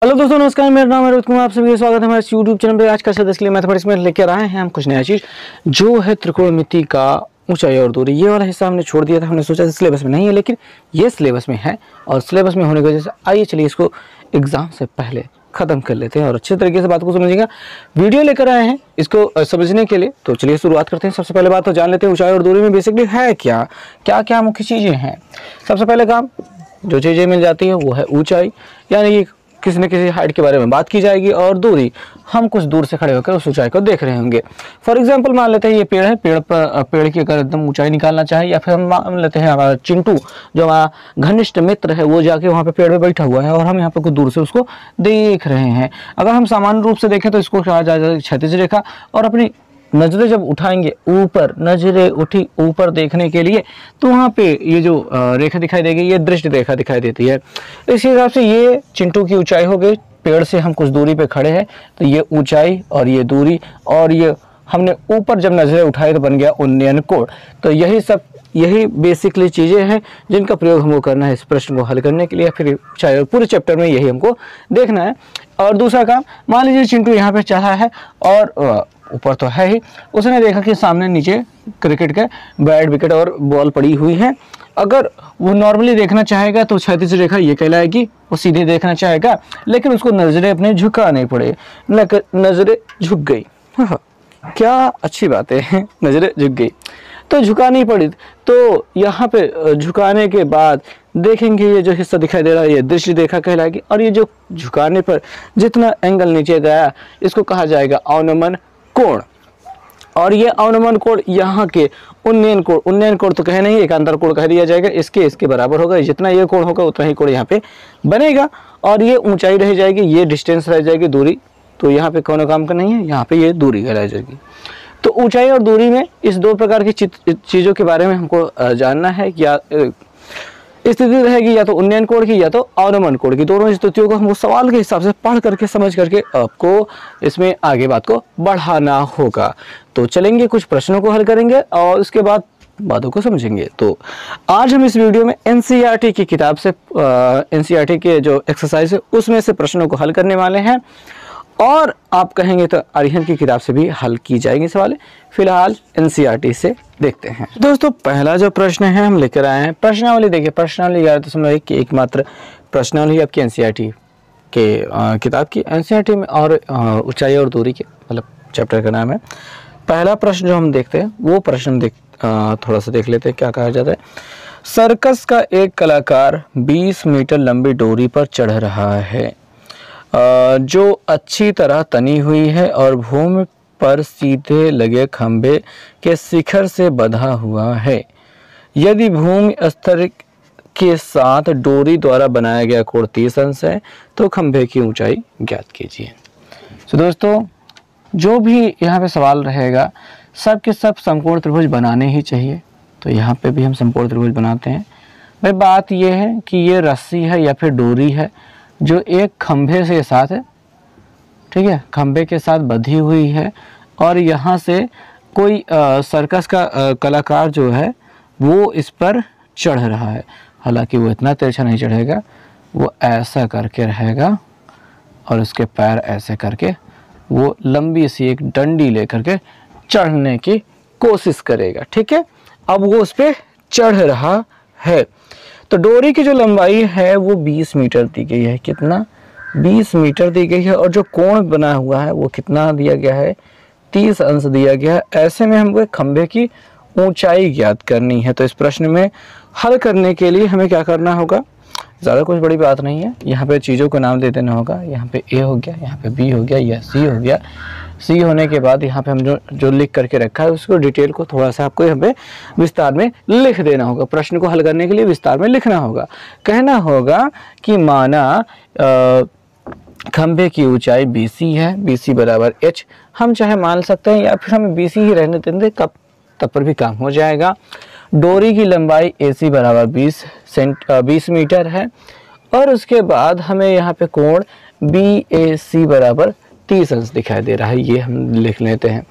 Hello दोस्तों, नमस्कार। मेरा नाम है रोहित कुमार। आप सभी का स्वागत है हमारे यूट्यूब चैनल पे। आज का सदस्य के लिए मैथमेटिक्स में लेकर आए हैं हम कुछ नया चीज़, जो है त्रिकोणमिति का ऊंचाई और दूरी। ये वाला हिस्सा हमने छोड़ दिया था, हमने सोचा सिलेबस में नहीं है, लेकिन ये सिलेबस में है और सिलेबस में होने की वजह से आइए चलिए इसको एग्जाम से पहले ख़त्म कर लेते हैं और अच्छे तरीके से बात को समझिएगा। वीडियो लेकर आए हैं इसको समझने के लिए, तो चलिए शुरुआत करते हैं। सबसे पहले बात तो जान लेते हैं ऊंचाई और दूरी में बेसिकली है क्या क्या मुख्य चीज़ें हैं। सबसे पहले काम जो चीज़ें मिल जाती है वो है ऊंचाई, यानी कि किसी न किसी हाइट के बारे में बात की जाएगी, और दूरी हम कुछ दूर से खड़े होकर उस ऊंचाई को देख रहे होंगे। फॉर एग्जांपल मान लेते हैं ये पेड़ है, पेड़ की अगर एकदम ऊंचाई निकालना चाहे, या फिर हम मान लेते हैं हमारा चिंटू जो हमारा घनिष्ठ मित्र है वो जाके वहाँ पे पेड़ पे बैठा हुआ है और हम यहाँ पे कुछ दूर से उसको देख रहे हैं। अगर हम सामान्य रूप से देखें तो इसको कहा जाएगा क्षैतिज रेखा, और अपनी नजरें जब उठाएंगे ऊपर, नजरें उठी ऊपर देखने के लिए, तो वहाँ पे ये जो रेखा दिखाई देगी ये दृष्टि रेखा दिखाई देती है। इस हिसाब से ये चिंटू की ऊंचाई हो गई, पेड़ से हम कुछ दूरी पे खड़े हैं तो ये ऊंचाई और ये दूरी, और ये हमने ऊपर जब नजरें उठाई तो बन गया उन्नयन कोण। तो यही बेसिकली चीज़ें हैं जिनका प्रयोग हमको करना है इस प्रश्न को हल करने के लिए, फिर चाहे पूरे चैप्टर में यही हमको देखना है। और दूसरा काम, मान लीजिए चिंटू यहाँ पे चढ़ा है और ऊपर तो है ही, उसने देखा कि सामने नीचे क्रिकेट के बैट विकेट और बॉल पड़ी हुई है। अगर वो नॉर्मली देखना चाहेगा तो क्षैतिज रेखा ये कहलाएगी, वो सीधे देखना चाहेगा, लेकिन उसको नजरें अपने झुकाने पड़े, नजरें झुक गई। हाँ, क्या अच्छी बात है, नजरें झुक गई तो झुकानी पड़ी। तो यहाँ पे झुकाने के बाद देखेंगे ये जो हिस्सा दिखाई दे रहा है ये दृष्टि रेखा कहलाएगी, और ये जो झुकाने पर जितना एंगल नीचे गया इसको कहा जाएगा अवनमन कोण। और ये अवनमन कोण यहाँ के उन्नयन कोण तो कहे नहीं, एकांतर कोण कह दिया जाएगा। इसके बराबर होगा, जितना ये कोण होगा उतना ही कोण यहाँ पे बनेगा, और ये ऊंचाई रह जाएगी, ये डिस्टेंस रह जाएगी, दूरी तो यहाँ पे कौन काम का नहीं है, यहाँ पे ये दूरी रह जाएगी। तो ऊंचाई और दूरी में इस दो प्रकार की चीज़ों के बारे में हमको जानना है। या स्थिति रहेगी या तो उन्नयन कोण की या तो अवनमन कोण की, दोनों स्थितियों को हमको सवाल के हिसाब से पढ़ करके समझ करके आपको इसमें आगे बात को बढ़ाना होगा। तो चलेंगे, कुछ प्रश्नों को हल करेंगे और उसके बाद बातों को समझेंगे। तो आज हम इस वीडियो में एनसीईआरटी की किताब से एनसीईआरटी के जो एक्सरसाइज है उसमें से प्रश्नों को हल करने वाले हैं, और आप कहेंगे तो अरिहंत की किताब से भी हल की जाएंगे सवाल। फिलहाल एनसीईआरटी से देखते हैं। दोस्तों, पहला जो प्रश्न है हम लेकर आए हैं प्रश्नावली। देखिए, प्रश्नावली 11.1 की एकमात्र प्रश्नावली आपकी एनसीईआरटी के किताब की, एनसीईआरटी में, और ऊंचाई और दूरी के मतलब चैप्टर का नाम है। पहला प्रश्न जो हम देखते हैं वो प्रश्न थोड़ा सा देख लेते हैं क्या कहा जाता है। सर्कस का एक कलाकार 20 मीटर लंबी डोरी पर चढ़ रहा है जो अच्छी तरह तनी हुई है और भूमि पर सीधे लगे खंभे के शिखर से बंधा हुआ है। यदि भूमि स्तर के साथ डोरी द्वारा बनाया गया कोण 30 अंश है तो खंभे की ऊंचाई ज्ञात कीजिए। तो दोस्तों, जो भी यहाँ पे सवाल रहेगा सब के सब समकोण त्रिभुज बनाने ही चाहिए। तो यहाँ पे भी हम समकोण त्रिभुज बनाते हैं। भाई बात यह है कि ये रस्सी है या फिर डोरी है जो एक खंभे के साथ है, ठीक है, खंभे के साथ बंधी हुई है, और यहाँ से कोई सर्कस का कलाकार जो है वो इस पर चढ़ रहा है। हालांकि वो इतना तिरछा नहीं चढ़ेगा, वो ऐसा करके रहेगा और उसके पैर ऐसे करके वो लंबी सी एक डंडी लेकर के चढ़ने की कोशिश करेगा। ठीक है, अब वो उस पर चढ़ रहा है। तो डोरी की जो लंबाई है वो 20 मीटर दी गई है। कितना? 20 मीटर दी गई है, और जो कोण बना हुआ है वो कितना दिया गया है? 30 अंश दिया गया है। ऐसे में हमको खंभे की ऊंचाई ज्ञात करनी है। तो इस प्रश्न में हल करने के लिए हमें क्या करना होगा? ज़्यादा कुछ बड़ी बात नहीं है, यहाँ पे चीज़ों को नाम दे देना होगा। यहाँ पे ए हो गया, यहाँ पे बी हो गया, यह सी हो गया। सी होने के बाद यहाँ पे हम जो लिख करके रखा है उसको डिटेल को थोड़ा सा आपको यहाँ पे विस्तार में लिख देना होगा। प्रश्न को हल करने के लिए विस्तार में लिखना होगा। कहना होगा कि माना खंभे की ऊंचाई BC है, BC बराबर H हम चाहे मान सकते हैं, या फिर हमें BC ही रहने देंगे, तब पर भी काम हो जाएगा। डोरी की लंबाई AC बराबर 20 मीटर है, और उसके बाद हमें यहाँ पे कोण BAC बराबर 30 अंश दिखाई दे रहा है। ये हम लिख लेते हैं,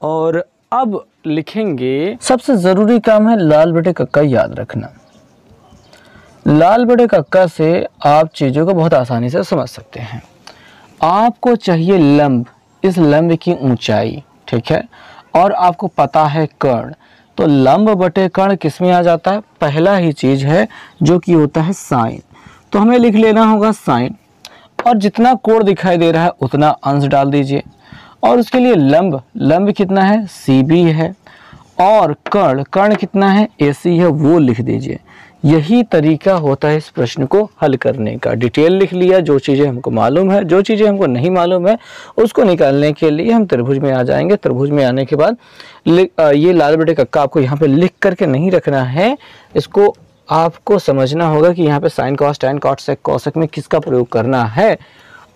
और अब लिखेंगे सबसे ज़रूरी काम है लाल बटे कक्का याद रखना। लाल बटे कक्का से आप चीज़ों को बहुत आसानी से समझ सकते हैं। आपको चाहिए लंब, इस लंब की ऊंचाई, ठीक है, और आपको पता है कर्ण। तो लंब बटे कर्ण किस में आ जाता है? पहला ही चीज़ है जो कि होता है साइन। तो हमें लिख लेना होगा साइन, और जितना कोण दिखाई दे रहा है उतना अंश डाल दीजिए। और उसके लिए लंब कितना है? CB है, और कर्ण कितना है? AC है, वो लिख दीजिए। यही तरीका होता है इस प्रश्न को हल करने का। डिटेल लिख लिया, जो चीज़ें हमको मालूम है, जो चीज़ें हमको नहीं मालूम है उसको निकालने के लिए हम त्रिभुज में आ जाएंगे। त्रिभुज में आने के बाद ये लाल बटे कक्का आपको यहाँ पे लिख करके नहीं रखना है, इसको आपको समझना होगा कि यहाँ पे sine cos tan cot sec cosec में किसका प्रयोग करना है,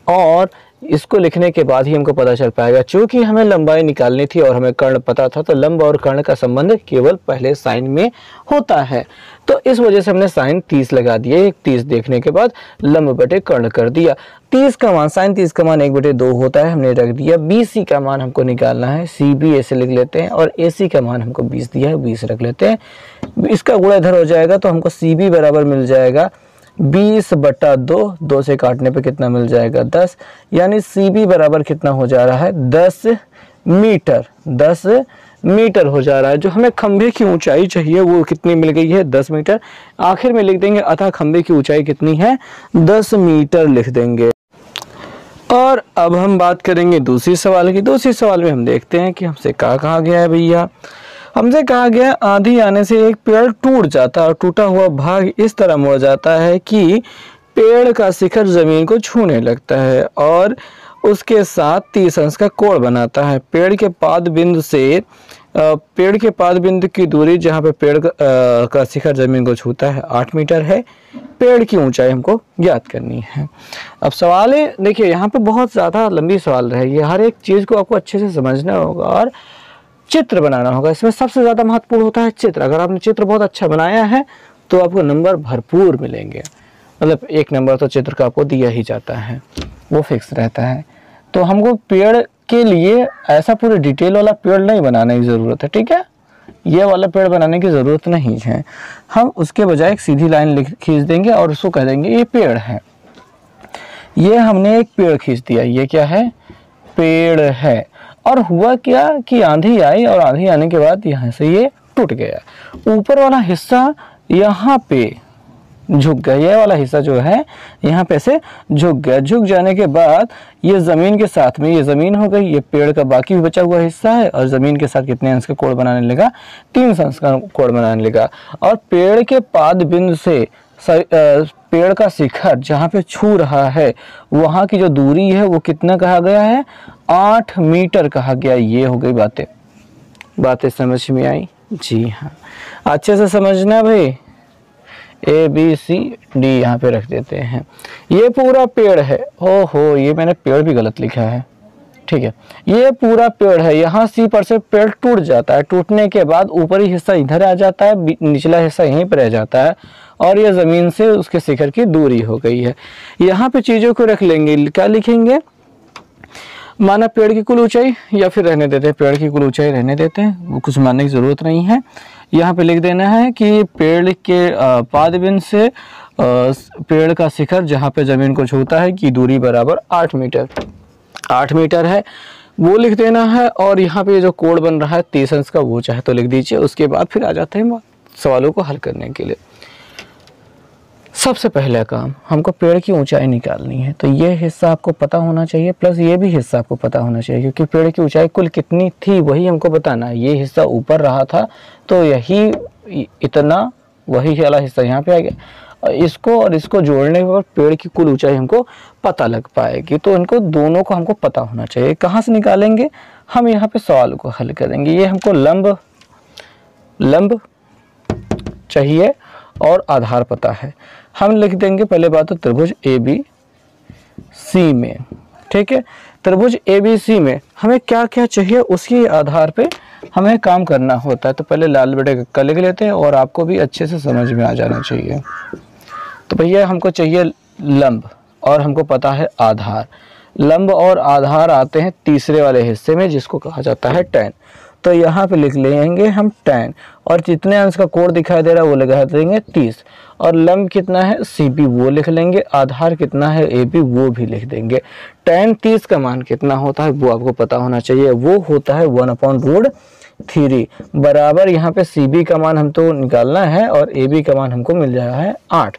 और इसको लिखने के बाद ही हमको पता चल पाएगा। चूंकि हमें लंबाई निकालनी थी और हमें कर्ण पता था, तो लंब और कर्ण का संबंध केवल पहले साइन में होता है, तो इस वजह से हमने साइन 30 लगा दिया। 30 देखने के बाद लंब बटे कर्ण कर दिया। 30 का मान, साइन 30 का मान 1/2 होता है, हमने रख दिया। BC का मान हमको निकालना है, CB ऐसे लिख लेते हैं, और AC का मान हमको 20 दिया है, 20 रख लेते हैं। इसका गुणा इधर हो जाएगा तो हमको CB बराबर मिल जाएगा 20/2, 2 से काटने पे कितना मिल जाएगा? 10। यानी CB बराबर कितना हो जा रहा है? 10 मीटर। 10 मीटर हो जा रहा है। जो हमें खंभे की ऊंचाई चाहिए वो कितनी मिल गई है? 10 मीटर। आखिर में लिख देंगे अतः खंभे की ऊंचाई कितनी है? 10 मीटर लिख देंगे। और अब हम बात करेंगे दूसरी सवाल की। दूसरी सवाल में हम देखते हैं कि हमसे क्या कहा गया है भैया। हमसे कहा गया आंधी आने से एक पेड़ टूट जाता है और टूटा हुआ भाग इस तरह मुड़ जाता है कि पेड़ का शिखर जमीन को छूने लगता है और उसके साथ 30 अंश का कोण बनाता है। पेड़ के पाद बिंदु की दूरी जहाँ पे पेड़ का शिखर जमीन को छूता है 8 मीटर है। पेड़ की ऊंचाई हमको ज्ञात करनी है। अब सवाल है, देखिए यहाँ पे बहुत ज़्यादा लंबी सवाल रहेगी, हर एक चीज़ को आपको अच्छे से समझना होगा और चित्र बनाना होगा। इसमें सबसे ज़्यादा महत्वपूर्ण होता है चित्र। अगर आपने चित्र बहुत अच्छा बनाया है तो आपको नंबर भरपूर मिलेंगे। मतलब 1 नंबर तो चित्र का आपको दिया ही जाता है, वो फिक्स रहता है। तो हमको पेड़ के लिए ऐसा पूरे डिटेल वाला पेड़ नहीं बनाने की ज़रूरत है, ठीक है, ये वाला पेड़ बनाने की ज़रूरत नहीं है। हम उसके बजाय एक सीधी लाइन खींच देंगे और उसको कह देंगे ये पेड़ है। ये हमने एक पेड़ खींच दिया, ये क्या है? पेड़ है। और हुआ क्या कि आंधी आई और आंधी आने के बाद यहाँ से ये टूट गया। ऊपर वाला हिस्सा यहाँ पे झुक गया, ये वाला हिस्सा जो है यहाँ पे से झुक गया। झुक जाने के बाद ये ज़मीन के साथ में ये ज़मीन हो गई, ये पेड़ का बाकी भी बचा हुआ हिस्सा है और ज़मीन के साथ कितने अंश का कोण बनाने लगा? 3 अंश का कोण बनाने लगा। और पेड़ के पाद बिंदु से पेड़ का शिखर जहाँ पे छू रहा है वहाँ की जो दूरी है वो कितना कहा गया है? 8 मीटर कहा गया। ये हो गई बातें समझ में आई? जी हाँ, अच्छे से समझना भाई। ABCD यहाँ पे रख देते हैं। ये पूरा पेड़ है। ओहो, ये मैंने पेड़ भी गलत लिखा है, ठीक है। ये पूरा पेड़ है, यहाँ C पर से पेड़ टूट जाता है। टूटने के बाद ऊपरी हिस्सा इधर आ जाता है, निचला हिस्सा यहीं पर रह जाता है और ये ज़मीन से उसके शिखर की दूरी हो गई है। यहाँ पे चीज़ों को रख लेंगे, क्या लिखेंगे? माना पेड़ की कुल ऊंचाई, या फिर रहने देते हैं, पेड़ की कुल ऊंचाई रहने देते हैं, वो कुछ मानने की ज़रूरत नहीं है। यहाँ पे लिख देना है कि पेड़ के पाद बिंदु से पेड़ का शिखर जहाँ पे ज़मीन को छूता है की दूरी बराबर 8 मीटर। 8 मीटर है वो लिख देना है। और यहाँ पे जो कोण बन रहा है 30 अंश का, वो चाहे तो लिख दीजिए। उसके बाद फिर आ जाते हैं सवालों को हल करने के लिए। सबसे पहला काम, हमको पेड़ की ऊंचाई निकालनी है, तो ये हिस्सा आपको पता होना चाहिए प्लस ये भी हिस्सा आपको पता होना चाहिए, क्योंकि पेड़ की ऊंचाई कुल कितनी थी वही हमको बताना है। ये हिस्सा ऊपर रहा था तो यही इतना, वही वाला हिस्सा यहाँ पे आ गया। इसको और इसको जोड़ने पर पेड़ की कुल ऊंचाई हमको पता लग पाएगी। तो इनको दोनों को हमको पता होना चाहिए। कहाँ से निकालेंगे? हम यहाँ पे सवाल को हल करेंगे। ये हमको लंब चाहिए और आधार पता है। हम लिख देंगे पहले बात तो त्रिभुज ABC में, ठीक है। त्रिभुज ABC में हमें क्या क्या चाहिए उसके आधार पे हमें काम करना होता है। तो पहले लाल बटे कक्का लिख लेते हैं और आपको भी अच्छे से समझ में आ जाना चाहिए। तो भैया हमको चाहिए लंब और हमको पता है आधार। लंब और आधार आते हैं तीसरे वाले हिस्से में जिसको कहा जाता है टैन। तो यहाँ पे लिख लेंगे हम टैन, और जितने अंश का कोण दिखाई दे रहा है वो लगा देंगे 30, और लंब कितना है CB वो लिख लेंगे, आधार कितना है AB वो भी लिख देंगे। tan 30 का मान कितना होता है वो आपको पता होना चाहिए, वो होता है 1/√3 बराबर यहाँ पे CB का मान हमको निकालना है और AB का मान हमको मिल जाएगा है 8।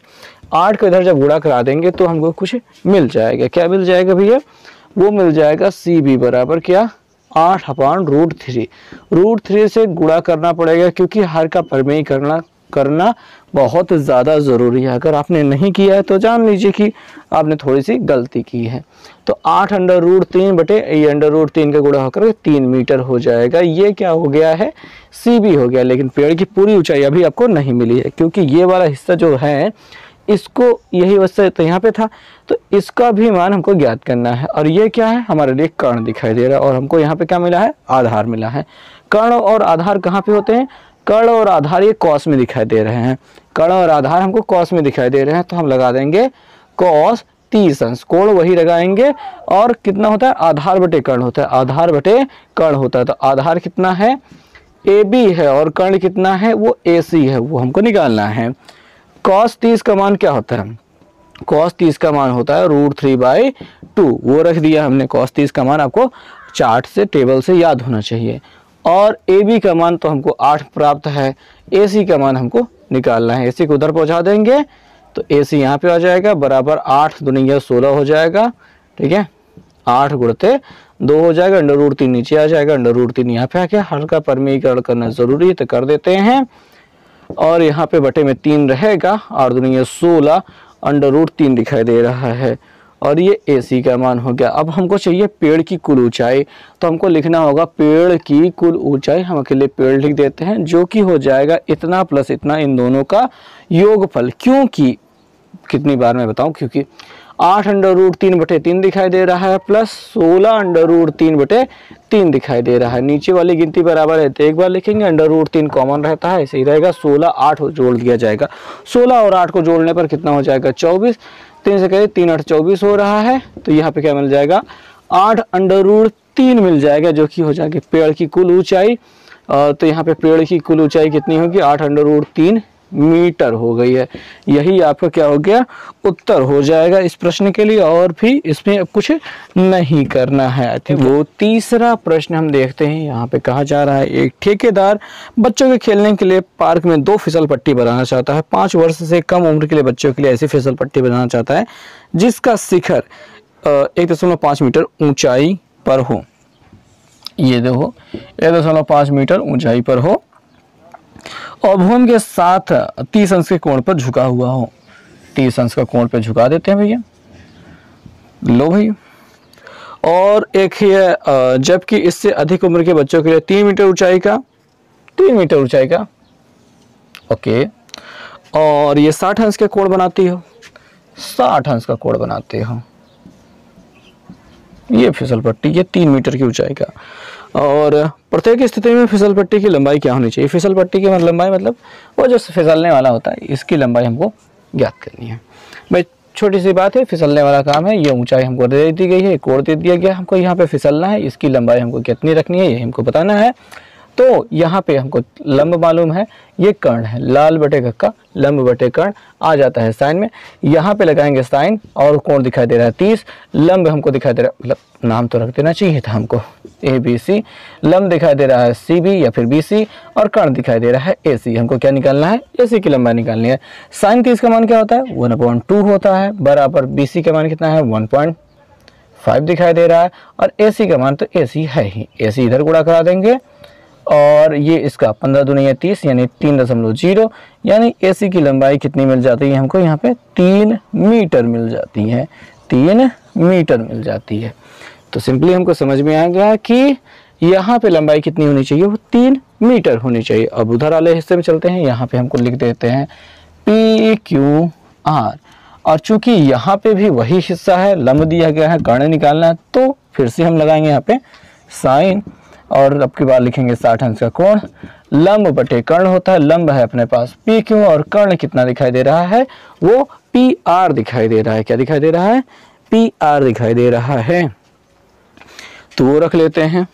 8 को इधर जब गुणा करा देंगे तो हमको कुछ मिल जाएगा। क्या मिल जाएगा भैया? वो मिल जाएगा CB बराबर क्या 8/√3। √3 से गुणा करना पड़ेगा क्योंकि हर का परिमेय करना बहुत ज़्यादा ज़रूरी है। अगर आपने नहीं किया है तो जान लीजिए कि आपने थोड़ी सी गलती की है। तो 8/√3 बटे a/√3 का गुणा होकर 3 मीटर हो जाएगा। ये क्या हो गया है? CB हो गया। लेकिन पेड़ की पूरी ऊंचाई अभी आपको नहीं मिली है क्योंकि ये वाला हिस्सा जो है इसको यही वैसे तो यहाँ पे था, तो इसका भी मान हमको ज्ञात करना है। और ये क्या है? हमारे लिए कर्ण दिखाई दे रहा है और हमको यहाँ पे क्या मिला है? आधार मिला है। कर्ण और आधार कहाँ पे होते हैं? कर्ण और आधार ये कॉस में दिखाई दे रहे हैं। कर्ण और आधार हमको कॉस में दिखाई दे रहे हैं तो हम लगा देंगे कॉस 30 अंश। कोण वही लगाएंगे और कितना होता है? आधार बटे कर्ण होता है। आधार बटे कर्ण होता है तो आधार कितना है? AB है और कर्ण कितना है? वो AC है, वो हमको निकालना है। cos 30 का मान क्या होता है? cos 30 का मान होता है √3/2। वो रख दिया हमने। cos 30 का मान आपको चार्ट से टेबल से याद होना चाहिए। और AB का मान तो हमको 8 प्राप्त है। AC का मान हमको निकालना है। AC को उधर पहुंचा देंगे तो AC यहाँ पे आ जाएगा बराबर 8 दूनी 16 हो जाएगा। ठीक है, 8 गुणते 2 हो जाएगा। √3 नीचे आ जाएगा। √3 यहाँ पे आ गया। हर का परिमेयीकरण करना जरूरी है तो कर देते हैं। और यहाँ पे बटे में 3 रहेगा। 8 दूनी 16 √3 दिखाई दे रहा है और ये AC का मान हो गया। अब हमको चाहिए पेड़ की कुल ऊंचाई, तो हमको लिखना होगा पेड़ की कुल ऊंचाई। हम अकेले पेड़ लिख देते हैं जो कि हो जाएगा इतना प्लस इतना, इन दोनों का योगफल। क्योंकि कितनी बार मैं बताऊं, क्योंकि 8/√3 बटे 3 दिखाई दे रहा है प्लस 16/√3 बटे 3 दिखाई दे रहा है। नीचे वाली गिनती बराबर है तो एक बार लिखेंगे, √3 कॉमन रहता है, ऐसे ही रहेगा। 16 8 जोड़ दिया जाएगा। 16 और 8 को जोड़ने पर कितना हो जाएगा? 24। 3 से कहें 3 8 24 हो रहा है तो यहाँ पे क्या मिल जाएगा? 8/√3 मिल जाएगा जो कि हो जाएगी पेड़ की कुल ऊंचाई। तो यहाँ पे पेड़ की कुल ऊंचाई कितनी होगी? 8/√3 मीटर हो गई है। यही आपका क्या हो गया? उत्तर हो जाएगा इस प्रश्न के लिए। और भी इसमें कुछ नहीं करना है। वो तीसरा प्रश्न हम देखते हैं। यहाँ पे कहा जा रहा है एक ठेकेदार बच्चों के खेलने के लिए पार्क में 2 फिसल पट्टी बनाना चाहता है। 5 वर्ष से कम उम्र के लिए बच्चों के लिए ऐसी फिसल पट्टी बनाना चाहता है जिसका शिखर 1.5 मीटर ऊंचाई पर हो। ये देखो 1.5 मीटर ऊंचाई पर हो और भूमि के साथ 30 अंश के कोण पर झुका हुआ हो। 30 अंश का कोण पे झुका देते हैं भैया। लो भैया। और एक है जबकि इससे अधिक उम्र के बच्चों के लिए 3 मीटर ऊंचाई का, 3 मीटर ऊंचाई का, ओके। और ये 60 अंश के कोण बनाती हो, 60 अंश का कोण बनाते हो। ये फिसल पट्टी ये 3 मीटर की ऊंचाई का। और प्रत्येक स्थिति में फिसल पट्टी की लंबाई क्या होनी चाहिए? फिसल पट्टी की लंबाई मतलब वो जो फिसलने वाला होता है इसकी लंबाई हमको ज्ञात करनी है। भाई छोटी सी बात है, फिसलने वाला काम है। ये ऊंचाई हमको दे दी गई है, कोण दे दिया गया, हमको यहाँ पे फिसलना है। इसकी लंबाई हमको कितनी रखनी है ये हमको बताना है। तो यहाँ पे हमको लंब मालूम है, ये कर्ण है, लाल बटे कक्का लंब बटे कर्ण आ जाता है साइन में। यहाँ पे लगाएंगे साइन और कोण दिखाई दे रहा है 30। लंब हमको दिखाई दे रहा है, मतलब नाम तो रख देना चाहिए था हमको, ABC। लंब दिखाई दे रहा है CB या फिर BC और कर्ण दिखाई दे रहा है AC। हमको क्या निकालना है? AC की लंबाई निकालनी है। साइन 30 का मान क्या होता है? 1/2 होता है बराबर BC का मान कितना है? 1.5 दिखाई दे रहा है और AC का मान तो AC है ही। AC इधर गुणा करा देंगे और ये इसका 15 दूनी 30 यानी 3.0, यानी AC की लंबाई कितनी मिल जाती है हमको? यहाँ पे 3 मीटर मिल जाती है। 3 मीटर मिल जाती है। तो सिंपली हमको समझ में आ गया कि यहाँ पे लंबाई कितनी होनी चाहिए? वो 3 मीटर होनी चाहिए। अब उधर वाले हिस्से में चलते हैं। यहाँ पे हमको लिख देते हैं PQR। और चूंकि यहाँ पे भी वही हिस्सा है, लंब दिया गया है, कर्ण निकालना है, तो फिर से हम लगाएंगे यहाँ पे साइन और अब की बार लिखेंगे 60 अंश का कोण। लंब बटे कर्ण होता है, लंब है अपने पास PQ और कर्ण कितना दिखाई दे रहा है? वो PR दिखाई दे रहा है। क्या दिखाई दे रहा है? PR दिखाई दे रहा है। तो वो रख लेते हैं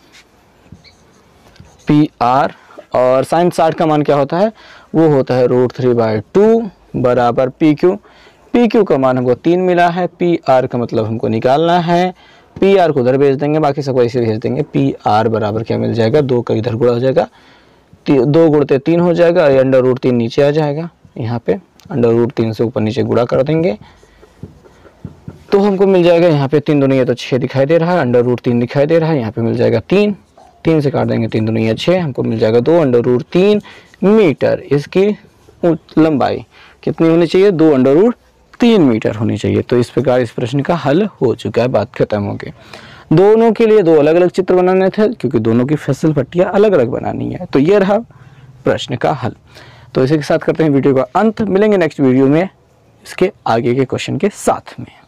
PR और साइन 60 का मान क्या होता है, वो होता है √3/2 बराबर PQ। PQ का मान हमको 3 मिला है, PR का मतलब हमको निकालना है, PR को उधर भेज देंगे, बाकी सबको ऐसे भेज देंगे। PR बराबर क्या मिल जाएगा, 2 का इधर गुणा हो जाएगा, 2 गुणते 3 हो जाएगा, और √3 नीचे आ जाएगा। यहाँ पे √3 से ऊपर नीचे गुणा कर देंगे तो हमको मिल जाएगा यहाँ पे 3 दूनी है तो 6 दिखाई दे रहा है, √3 दिखाई दे रहा है, यहाँ पे मिल जाएगा 3, 3 से काट देंगे 3 दूनी है 6, हमको मिल जाएगा 2 √3 मीटर। इसकी लंबाई कितनी होनी चाहिए, 2 √3 मीटर होनी चाहिए। तो इस प्रकार इस प्रश्न का हल हो चुका है, बात खत्म हो गई। दोनों के लिए 2 अलग अलग चित्र बनाने थे क्योंकि दोनों की फिसल पट्टियाँ अलग अलग बनानी है। तो ये रहा प्रश्न का हल। तो इसी के साथ करते हैं वीडियो का अंत, मिलेंगे नेक्स्ट वीडियो में इसके आगे के क्वेश्चन के साथ में।